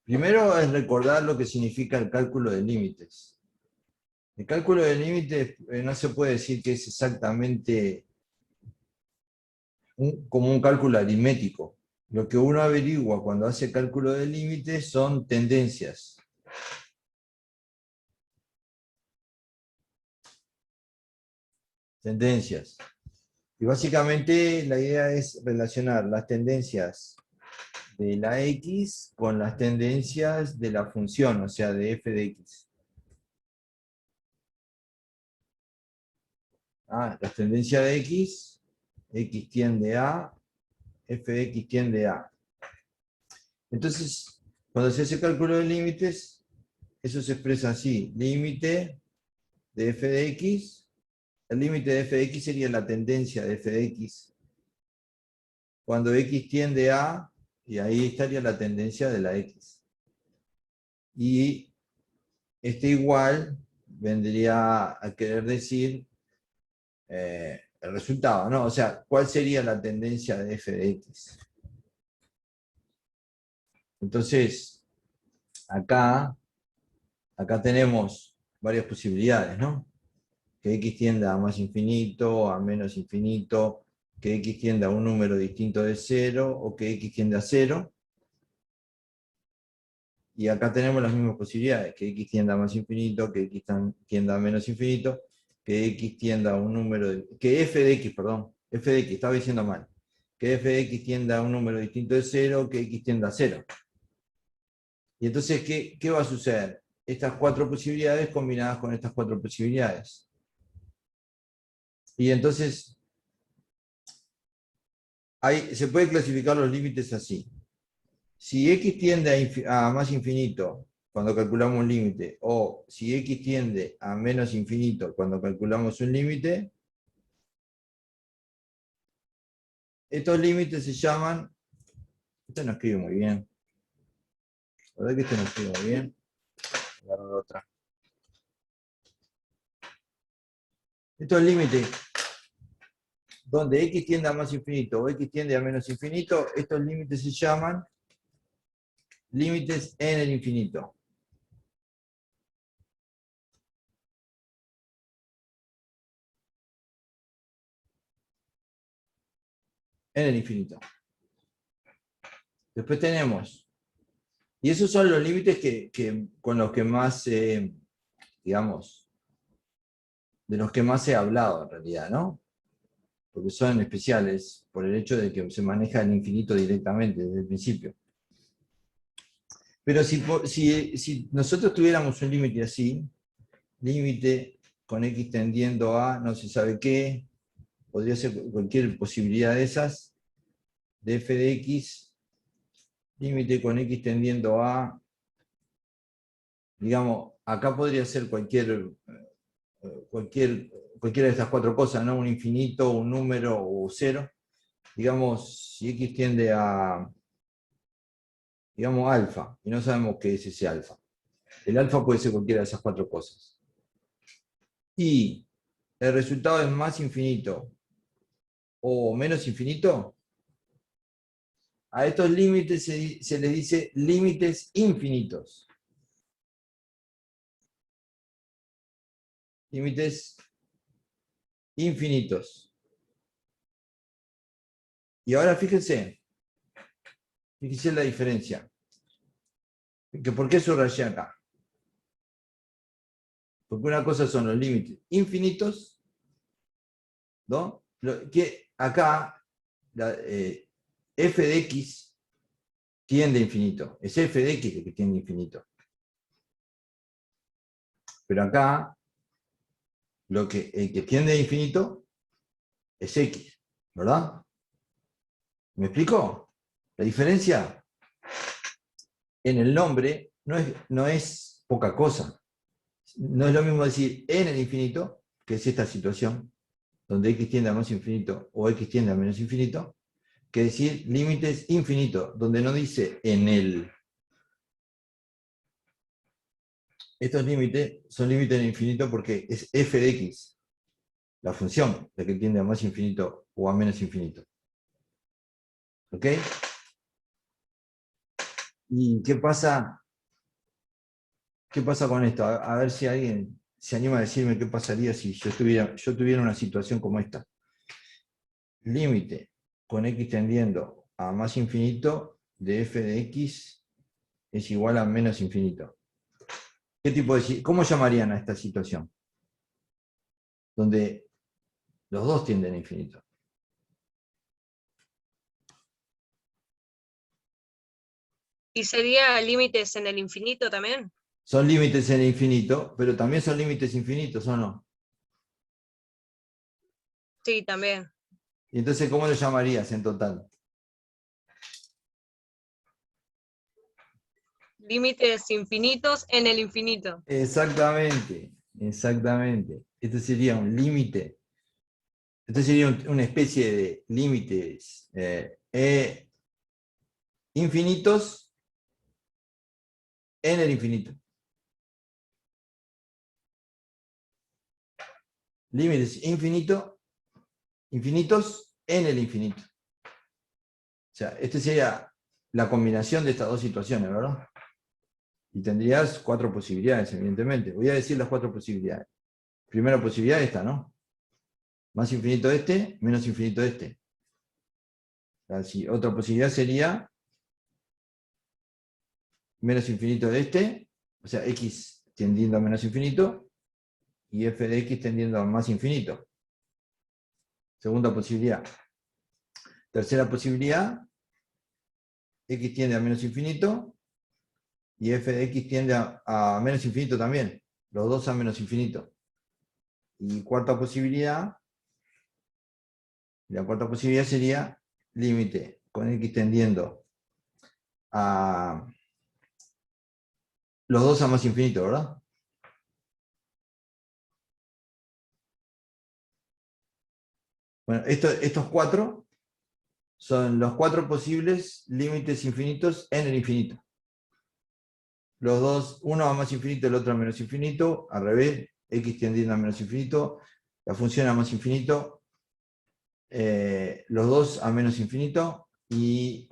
Primero es recordar lo que significa el cálculo de límites. El cálculo de límites no se puede decir que es exactamente como un cálculo aritmético. Lo que uno averigua cuando hace cálculo de límites son tendencias. Tendencias. Y básicamente la idea es relacionar las tendencias de la X con las tendencias de la función, o sea, de f de X. La tendencia de X tiende a, f de X tiende a. Entonces, cuando se hace cálculo de límites, eso se expresa así: límite de f de X, el límite de f de X sería la tendencia de f de X, cuando X tiende a, y ahí estaría la tendencia de la X. Y este igual vendría a querer decir el resultado, ¿no? O sea, ¿cuál sería la tendencia de f de X? Entonces, acá tenemos varias posibilidades, ¿no? Que X tienda a más infinito, a menos infinito, que X tienda a un número distinto de 0, o que X tiende a 0. Y acá tenemos las mismas posibilidades, que X tienda a más infinito, que X tienda a menos infinito, que X tienda a un número, que f de X, perdón, f de X, estaba diciendo mal, que f de X tienda a un número distinto de 0, que X tienda a 0. Y entonces, ¿qué va a suceder? Estas cuatro posibilidades combinadas con estas cuatro posibilidades. Y entonces, se puede clasificar los límites así. Si X tiende a más infinito cuando calculamos un límite, o si X tiende a menos infinito cuando calculamos un límite, estos límites se llaman, este no escribe muy bien, la verdad que este no escribe muy bien, agarro otra. Estos límites donde X tiende a más infinito o X tiende a menos infinito, estos límites se llaman límites en el infinito. En el infinito. Después tenemos, y esos son los límites con los que más, digamos, de los que más he hablado en realidad, ¿no? Porque son especiales por el hecho de que se maneja el infinito directamente desde el principio. Pero si nosotros tuviéramos un límite así, límite con X tendiendo a no se sabe qué, podría ser cualquier posibilidad de esas, de f de X, límite con X tendiendo a, digamos, acá podría ser cualquiera de estas cuatro cosas, ¿no? Un infinito, un número o cero. Digamos, si X tiende a, digamos, alfa, y no sabemos qué es ese alfa. El alfa puede ser cualquiera de esas cuatro cosas. Y el resultado es más infinito o menos infinito, a estos límites se les dice límites infinitos. Límites infinitos. Y ahora fíjense la diferencia. ¿Por qué subrayé acá? Porque una cosa son los límites infinitos, ¿no? Que acá f de x tiende a infinito. Es f de x el que tiende a infinito. Pero acá, el que tiende a infinito es x, ¿verdad? ¿Me explico? La diferencia en el nombre no es poca cosa. No es lo mismo decir en el infinito, que es esta situación, donde x tiende a más infinito o x tiende a menos infinito, que decir límites infinitos, donde no dice en el. Estos límites son límites en infinito porque es f de x, la función, la que tiende a más infinito o a menos infinito. ¿Ok? ¿Y qué pasa? ¿Qué pasa con esto? A ver si alguien se anima a decirme qué pasaría si yo tuviera una situación como esta. Límite con x tendiendo a más infinito de f de x es igual a menos infinito. ¿Cómo llamarían a esta situación? Donde los dos tienden a infinito. ¿Y sería límites en el infinito también? Son límites en el infinito, pero también son límites infinitos, ¿o no? Sí, también. Y entonces, ¿cómo lo llamarías en total? Límites infinitos en el infinito. Exactamente, exactamente. Este sería un límite. Este sería una especie de límites infinitos en el infinito. Límites infinitos en el infinito. O sea, esta sería la combinación de estas dos situaciones, ¿verdad? Y tendrías 4 posibilidades, evidentemente. Voy a decir las 4 posibilidades. Primera posibilidad esta, ¿no? Más infinito de este, menos infinito de este. Así, otra posibilidad sería menos infinito de este, o sea, x tendiendo a menos infinito, y f de x tendiendo a más infinito. Segunda posibilidad. Tercera posibilidad, x tiende a menos infinito, y f de x tiende a menos infinito también. Los dos a menos infinito. Y cuarta posibilidad, la cuarta posibilidad sería límite con x tendiendo a los dos a más infinito, ¿verdad? Bueno, estos 4 son los 4 posibles límites infinitos en el infinito. Los dos, uno a más infinito, el otro a menos infinito, al revés, x tendiendo a menos infinito, la función a más infinito, los dos a menos infinito, y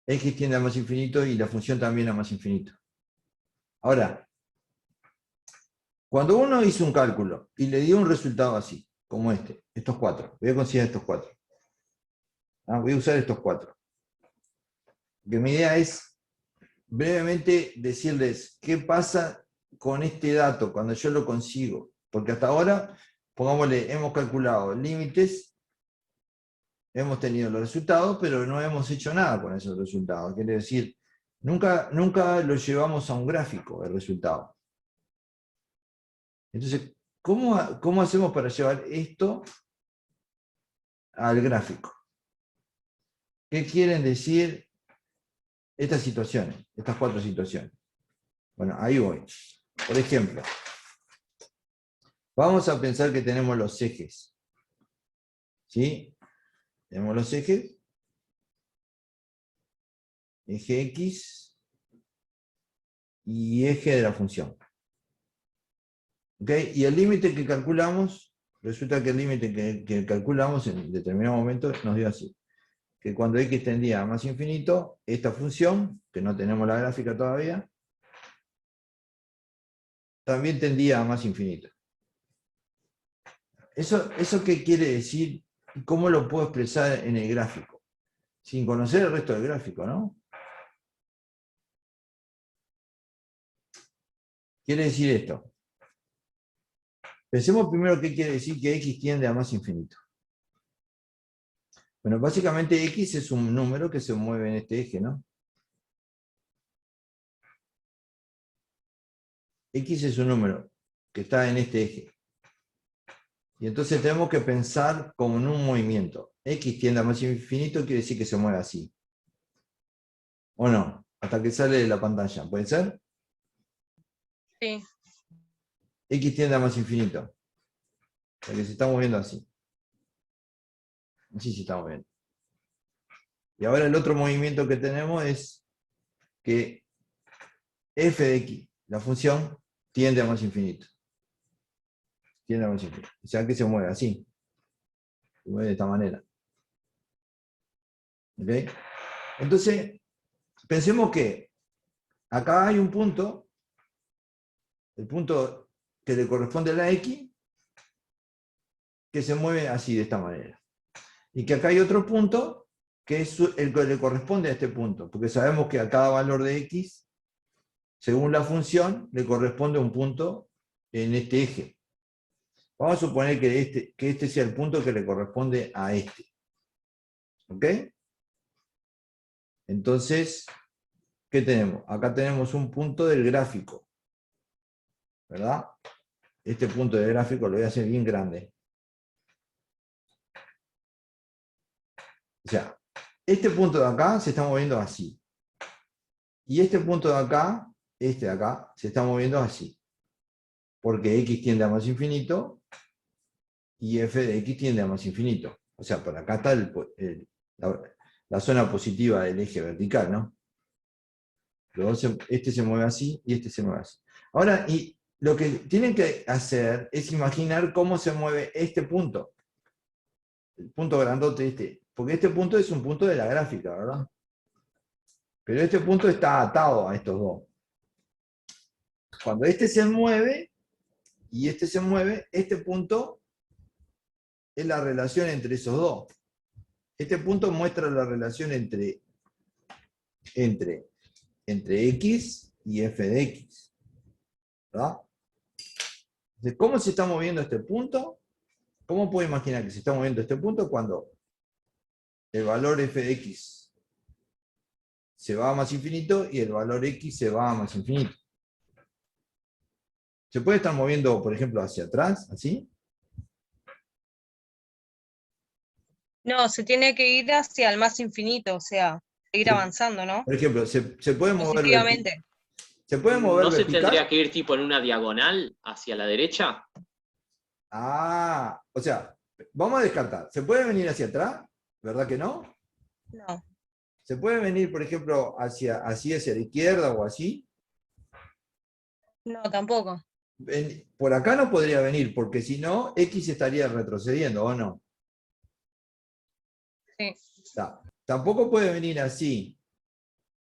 x tiende a más infinito y la función también a más infinito. Ahora, cuando uno hizo un cálculo y le dio un resultado así, como estos 4, voy a considerar estos 4. Voy a usar estos 4. Que mi idea es brevemente decirles qué pasa con este dato cuando yo lo consigo. Porque hasta ahora, pongámosle, hemos calculado límites, hemos tenido los resultados, pero no hemos hecho nada con esos resultados. Quiere decir, nunca lo llevamos a un gráfico el resultado. Entonces, ¿cómo hacemos para llevar esto al gráfico? ¿Qué quieren decir estas situaciones, estas 4 situaciones? Bueno, ahí voy. Por ejemplo, vamos a pensar que tenemos los ejes. ¿Sí? Tenemos los ejes. Eje X y eje de la función. ¿Ok? Y el límite que calculamos, resulta que el límite que calculamos en determinado momento nos dio así. Que cuando X tendía a más infinito, esta función, que no tenemos la gráfica todavía, también tendía a más infinito. ¿Eso qué quiere decir? ¿Cómo lo puedo expresar en el gráfico? Sin conocer el resto del gráfico, ¿no? Quiere decir esto. Pensemos primero qué quiere decir que X tiende a más infinito. Bueno, básicamente X es un número que se mueve en este eje, ¿no? X es un número que está en este eje. Y entonces tenemos que pensar como en un movimiento. X tiende a más infinito quiere decir que se mueve así. ¿O no? Hasta que sale de la pantalla. ¿Puede ser? Sí. X tiende a más infinito. Porque se está moviendo así. Así se está moviendo. Y ahora el otro movimiento que tenemos es que f de x, la función, tiende a más infinito. Tiende a más infinito. O sea que se mueve así. Se mueve de esta manera. ¿Ok? Entonces, pensemos que acá hay un punto, el punto que le corresponde a la X, que se mueve así, de esta manera. Y que acá hay otro punto, que es el que le corresponde a este punto, porque sabemos que a cada valor de X, según la función, le corresponde un punto en este eje. Vamos a suponer que este sea el punto que le corresponde a este. ¿Ok? Entonces, ¿qué tenemos? Acá tenemos un punto del gráfico, ¿verdad? Este punto del gráfico lo voy a hacer bien grande. O sea, este punto de acá se está moviendo así. Y este punto de acá, este de acá, se está moviendo así. Porque X tiende a más infinito y f de X tiende a más infinito. O sea, por acá está la zona positiva del eje vertical, ¿no? Este se mueve así y este se mueve así. Ahora, y lo que tienen que hacer es imaginar cómo se mueve este punto. El punto grandote este. Porque este punto es un punto de la gráfica, ¿verdad? Pero este punto está atado a estos dos. Cuando este se mueve y este se mueve, este punto es la relación entre esos dos. Este punto muestra la relación entre X y f de X. ¿Verdad? Entonces, ¿cómo se está moviendo este punto? ¿Cómo puedo imaginar que se está moviendo este punto cuando el valor f de X se va a más infinito y el valor X se va a más infinito? ¿Se puede estar moviendo, por ejemplo, hacia atrás, así? No, se tiene que ir hacia el más infinito, o sea, seguir avanzando, ¿no? Por ejemplo, ¿se puede mover Positivamente. ¿Se puede mover ¿No se vertical? tendría que ir tipo en una diagonal hacia la derecha? Ah, o sea, vamos a descartar. ¿Se puede venir hacia atrás? ¿Verdad que no? No, ¿Se puede venir, por ejemplo, así hacia la izquierda o así? no, tampoco. Por acá no podría venir, porque si no, X estaría retrocediendo, ¿o no? Sí. Tampoco puede venir así,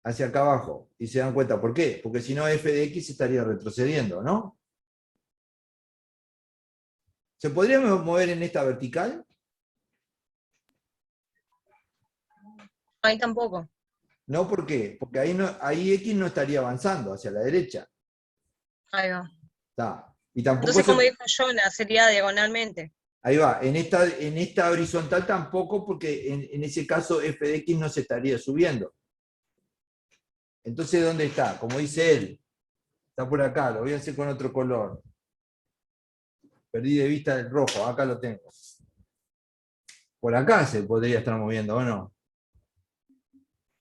hacia acá abajo, y se dan cuenta, ¿por qué? Porque si no, f de X estaría retrocediendo, ¿no? ¿Se podría mover en esta vertical? Ahí tampoco. No, ¿por qué? Porque ahí X no estaría avanzando hacia la derecha. Ahí va. Y tampoco Entonces, como dijo Jonah, sería diagonalmente. Ahí va, en esta horizontal tampoco, porque en ese caso f de X no se estaría subiendo. Entonces, ¿dónde está? Como dice él, está por acá, lo voy a hacer con otro color. Perdí de vista el rojo, acá lo tengo. Por acá se podría estar moviendo, ¿o no?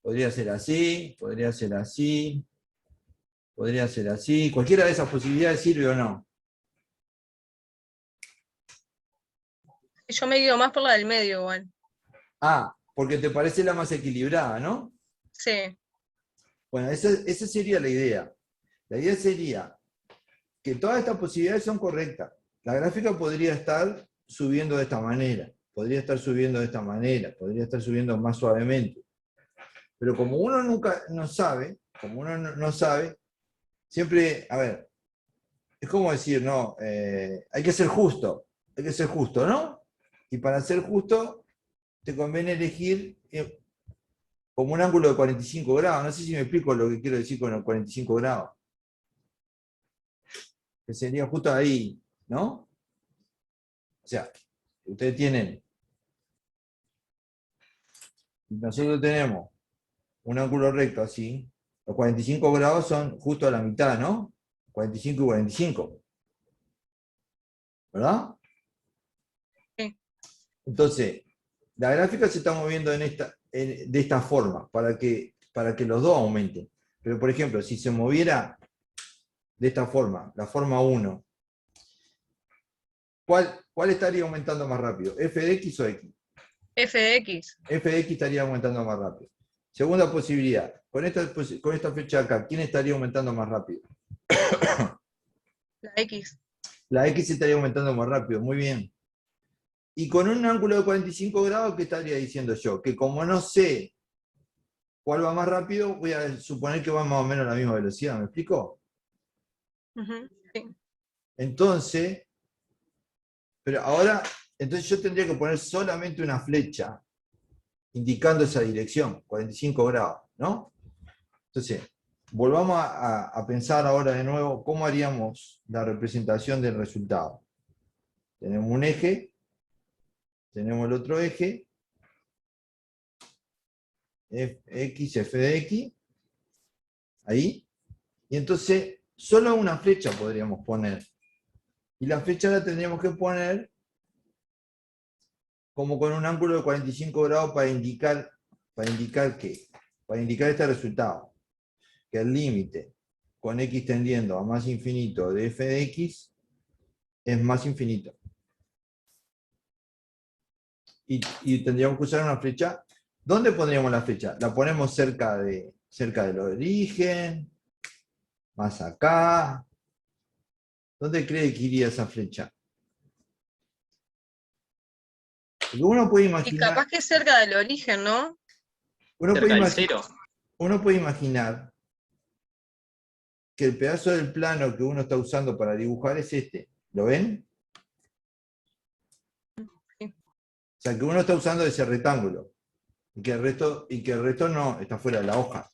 Podría ser así, podría ser así, podría ser así. Cualquiera de esas posibilidades sirve o no. Yo me guío más por la del medio, igual. Ah, porque te parece la más equilibrada, ¿no? Sí. Bueno, esa sería la idea. La idea sería que todas estas posibilidades son correctas. La gráfica podría estar subiendo de esta manera, podría estar subiendo de esta manera, podría estar subiendo más suavemente. Pero como uno nunca no sabe, siempre, a ver, es como decir, no, hay que ser justo, ¿no? Y para ser justo, te conviene elegir como un ángulo de 45 grados. No sé si me explico lo que quiero decir con los 45 grados. Que sería justo ahí, ¿no? O sea, ustedes tienen, nosotros tenemos un ángulo recto así, los 45 grados son justo a la mitad, ¿no? 45 y 45. ¿Verdad? Sí. Entonces, la gráfica se está moviendo de esta forma, para que los dos aumenten. Pero, por ejemplo, si se moviera de esta forma, la forma 1, ¿cuál estaría aumentando más rápido? ¿F de X o X? F de X. F de X estaría aumentando más rápido. Segunda posibilidad, con esta fecha acá, ¿quién estaría aumentando más rápido? La X. La X estaría aumentando más rápido, muy bien. Y con un ángulo de 45 grados, ¿qué estaría diciendo yo? Que como no sé ¿Cuál va más rápido? Voy a suponer que va más o menos a la misma velocidad, ¿me explico? Ujú, sí. Entonces, pero ahora, entonces yo tendría que poner solamente una flecha indicando esa dirección, 45 grados, ¿no? Entonces, volvamos a pensar ahora de nuevo cómo haríamos la representación del resultado. Tenemos un eje, tenemos el otro eje, x, f de x, ahí, y entonces solo una flecha podríamos poner. Y la flecha la tendríamos que poner como con un ángulo de 45 grados para indicar ¿qué? Para indicar este resultado, que el límite con x tendiendo a más infinito de f de x es más infinito. Y tendríamos que usar una flecha. ¿Dónde pondríamos la flecha? La ponemos cerca del origen, más acá. ¿Dónde cree que iría esa flecha? Porque uno puede Y imaginar, capaz que cerca del origen, ¿no? uno puede Cerca del imagi- cero. uno puede imaginar que el pedazo del plano que uno está usando para dibujar es este. ¿Lo ven? Sí. O sea, que uno está usando ese rectángulo. Y que el resto no está fuera de la hoja.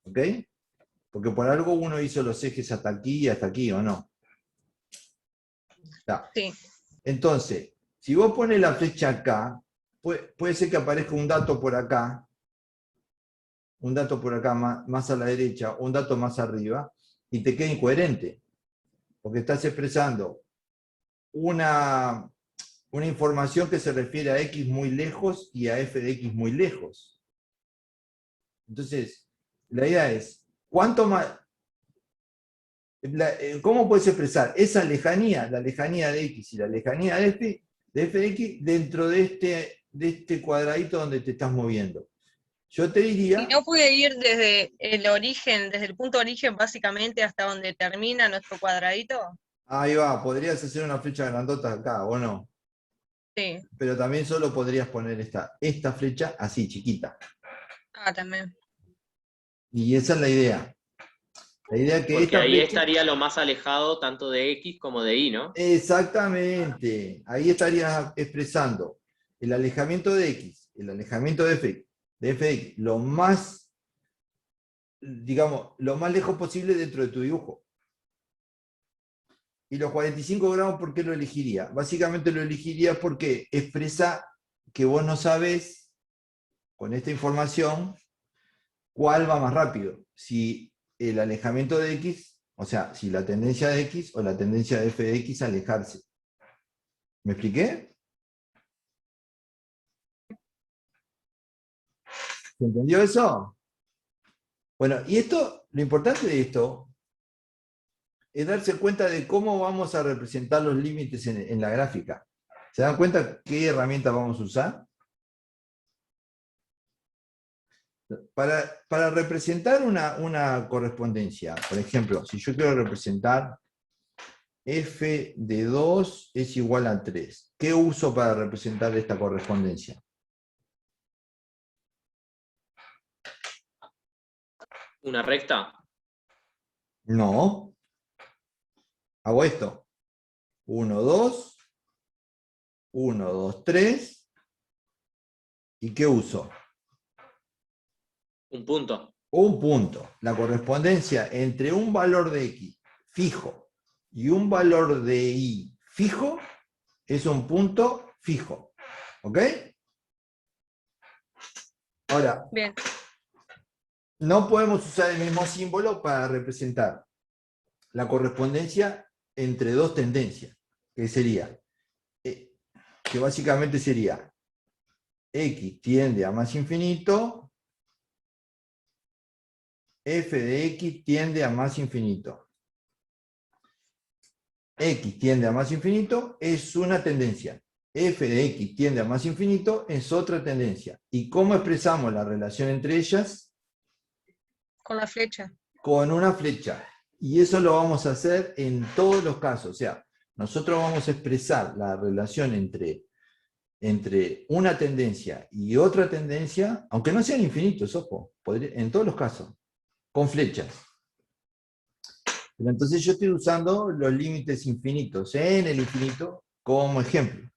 ¿Ok? Porque por algo uno hizo los ejes hasta aquí y hasta aquí, ¿o no? Está. Sí. Entonces, si vos pones la flecha acá, puede ser que aparezca un dato por acá, más a la derecha, un dato más arriba, y te queda incoherente. Porque estás expresando una información que se refiere a x muy lejos y a f de x muy lejos. Entonces, la idea es, ¿cuánto más? ¿Cómo puedes expresar esa lejanía, la lejanía de x y la lejanía de f de x, dentro de este cuadradito donde te estás moviendo? Yo te Y diría, no puede ir desde el origen, desde el punto de origen básicamente hasta donde termina nuestro cuadradito. ahí va, podrías hacer una flecha grandota acá, o no, Sí. pero también solo podrías poner esta flecha así, chiquita. Ah, también. Y esa es la idea. La idea es que Porque esta ahí flecha... estaría lo más alejado tanto de X como de Y, ¿no? Exactamente. Ahí estarías expresando el alejamiento de x, el alejamiento de f de x, lo más, digamos, lo más lejos posible dentro de tu dibujo. Y los 45 grados, ¿por qué lo elegiría? Básicamente lo elegiría porque expresa que vos no sabés, con esta información, cuál va más rápido. Si el alejamiento de x, o sea, si la tendencia de x o la tendencia de f de x a alejarse. ¿Me expliqué? ¿Se entendió eso? Bueno, y esto, lo importante de esto es darse cuenta de cómo vamos a representar los límites en la gráfica. ¿Se dan cuenta qué herramienta vamos a usar? Para representar una correspondencia, por ejemplo, si yo quiero representar f de 2 es igual a 3, ¿qué uso para representar esta correspondencia? Una recta. No. Hago esto. 1, 2, 1, 2, 3. ¿Y qué uso? Un punto. Un punto. La correspondencia entre un valor de x fijo y un valor de y fijo es un punto fijo. ¿Ok? Ahora, Bien. no podemos usar el mismo símbolo para representar la correspondencia entre dos tendencias, que sería, que básicamente sería x tiende a más infinito, f de x tiende a más infinito. X tiende a más infinito es una tendencia. F de x tiende a más infinito es otra tendencia. ¿Y cómo expresamos la relación entre ellas? Con la flecha. Con una flecha. Y eso lo vamos a hacer en todos los casos. O sea, nosotros vamos a expresar la relación entre entre una tendencia y otra tendencia, aunque no sean infinitos, ojo, en todos los casos, con flechas. Pero entonces yo estoy usando los límites infinitos en el infinito como ejemplo.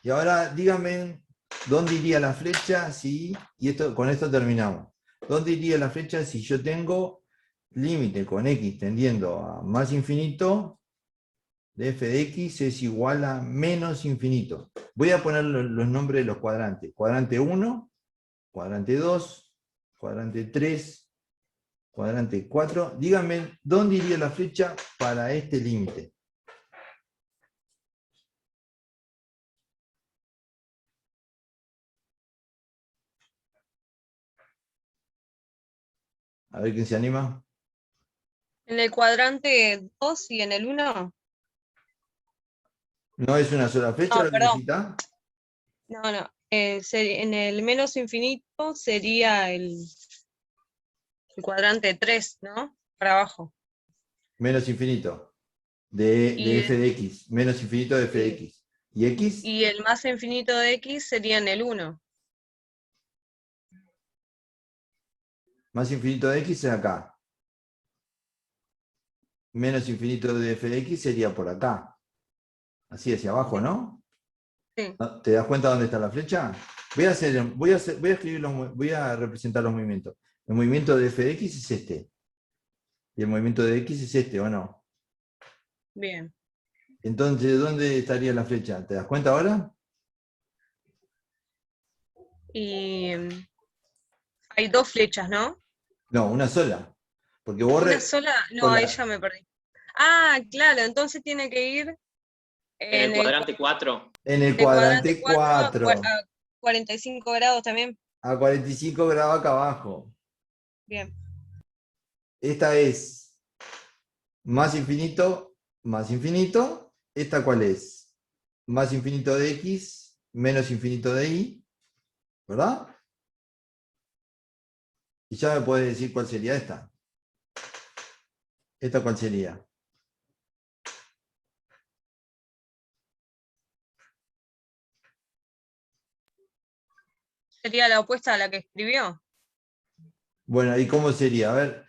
Y ahora díganme dónde iría la flecha si, con esto terminamos, dónde iría la flecha si yo tengo límite con x tendiendo a más infinito de f de x es igual a menos infinito. Voy a poner los nombres de los cuadrantes. Cuadrante 1, cuadrante 2, cuadrante 3, cuadrante 4. Díganme dónde iría la flecha para este límite. A ver quién se anima. En el cuadrante 2 y en el 1. ¿No es una sola flecha No, lo que perdón. necesita? No. En el menos infinito sería el cuadrante 3, ¿no? Para abajo. Menos infinito. De f de x. Menos infinito de f de x. ¿Y x? Y el más infinito de x sería en el 1. Más infinito de x es acá. Menos infinito de f de x sería por acá. Así hacia abajo, ¿no? Sí. ¿Te das cuenta dónde está la flecha? Voy a representar los movimientos. El movimiento de f de x es este. Y el movimiento de x es este, ¿o no? Bien. Entonces, ¿dónde estaría la flecha? ¿Te das cuenta ahora? Y hay dos flechas, ¿no? No, una sola. Porque vos ¿Una sola? No, con ahí la- ya me perdí. Ah, claro, entonces tiene que ir En el en el cuadrante 4. en el cuadrante cuadrante 4 a 4, 45 grados también. a 45 grados acá abajo. Bien. Esta es más infinito, más infinito. ¿Esta cuál es? Más infinito de x, menos infinito de y, ¿verdad? Y ya me puedes decir cuál sería esta. ¿Esta cuál sería? Sería la opuesta a la que escribió. Bueno, ¿y cómo sería? A ver,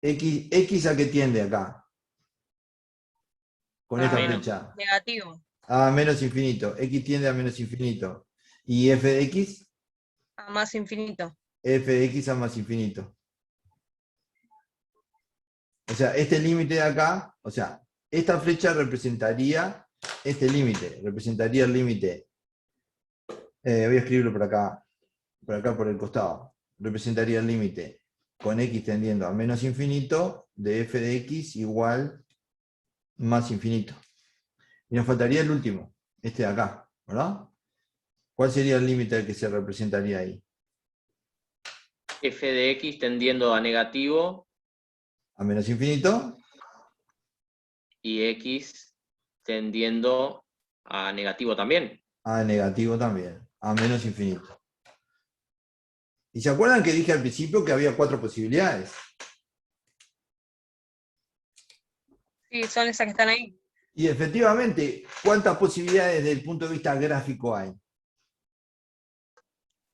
x a qué tiende acá, con A esta menos. flecha. negativo. A menos infinito. X tiende a menos infinito. ¿Y f de x? A más infinito. F de x a más infinito. O sea, este límite de acá, o sea, esta flecha representaría este límite, representaría el límite. Voy a escribirlo por acá por el costado. Representaría el límite con x tendiendo a menos infinito de f de x igual más infinito. Y nos faltaría el último, este de acá, ¿verdad? ¿Cuál sería el límite que se representaría ahí? F de x tendiendo a negativo A menos infinito. y x tendiendo a negativo también. A negativo también, a menos infinito. ¿Y se acuerdan que dije al principio que había 4 posibilidades? Sí, son esas que están ahí. Y efectivamente, ¿cuántas posibilidades desde el punto de vista gráfico hay?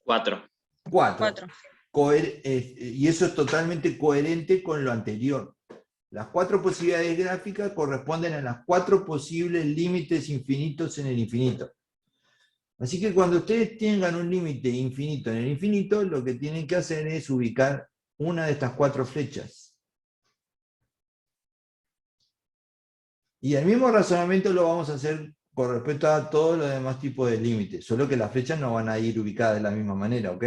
4. 4. Y eso es totalmente coherente con lo anterior. Las 4 posibilidades gráficas corresponden a las 4 posibles límites infinitos en el infinito. Así que cuando ustedes tengan un límite infinito en el infinito, lo que tienen que hacer es ubicar una de estas 4 flechas. Y el mismo razonamiento lo vamos a hacer con respecto a todos los demás tipos de límites, solo que las flechas no van a ir ubicadas de la misma manera, ¿ok?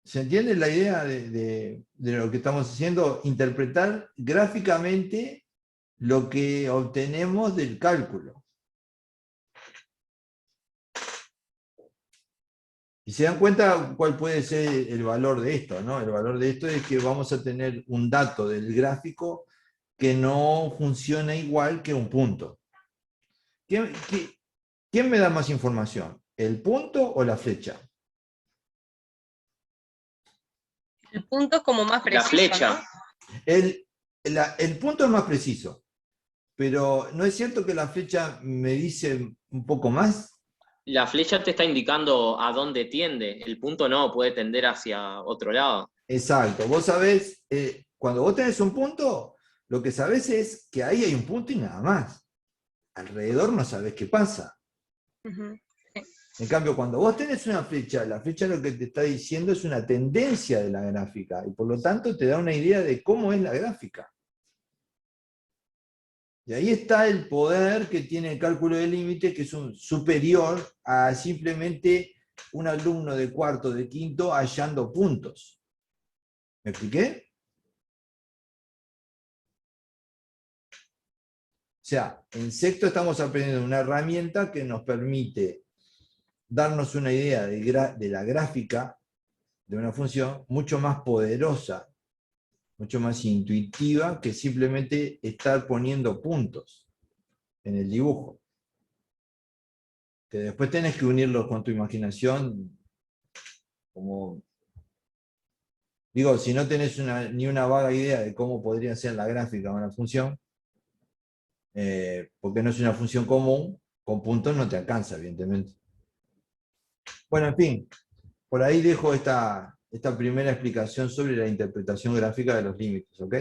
¿Se entiende la idea de lo que estamos haciendo? Interpretar gráficamente lo que obtenemos del cálculo. Y se dan cuenta cuál puede ser el valor de esto, ¿no? El valor de esto es que vamos a tener un dato del gráfico que no funciona igual que un punto. ¿Quién me da más información? ¿El punto o la flecha? El punto es como más preciso, La flecha. ¿no? El punto es más preciso. pero ¿no es cierto que la flecha me dice un poco más? La flecha te está indicando a dónde tiende, el punto no, puede tender hacia otro lado. Exacto, vos sabés, cuando vos tenés un punto, lo que sabés es que ahí hay un punto y nada más. Alrededor no sabés qué pasa. Ujú. En cambio, cuando vos tenés una flecha, la flecha lo que te está diciendo es una tendencia de la gráfica, y por lo tanto te da una idea de cómo es la gráfica. Y ahí está el poder que tiene el cálculo de límite, que es superior a simplemente un alumno de cuarto, de quinto, hallando puntos. ¿Me expliqué? O sea, en sexto estamos aprendiendo una herramienta que nos permite darnos una idea de la gráfica de una función mucho más poderosa, mucho más intuitiva que simplemente estar poniendo puntos en el dibujo. Que después tenés que unirlos con tu imaginación, como digo, si no tenés ni una vaga idea de cómo podría ser la gráfica de una función, porque no es una función común, con puntos no te alcanza, evidentemente. Bueno, en fin, por ahí dejo esta primera explicación sobre la interpretación gráfica de los límites, ¿ok?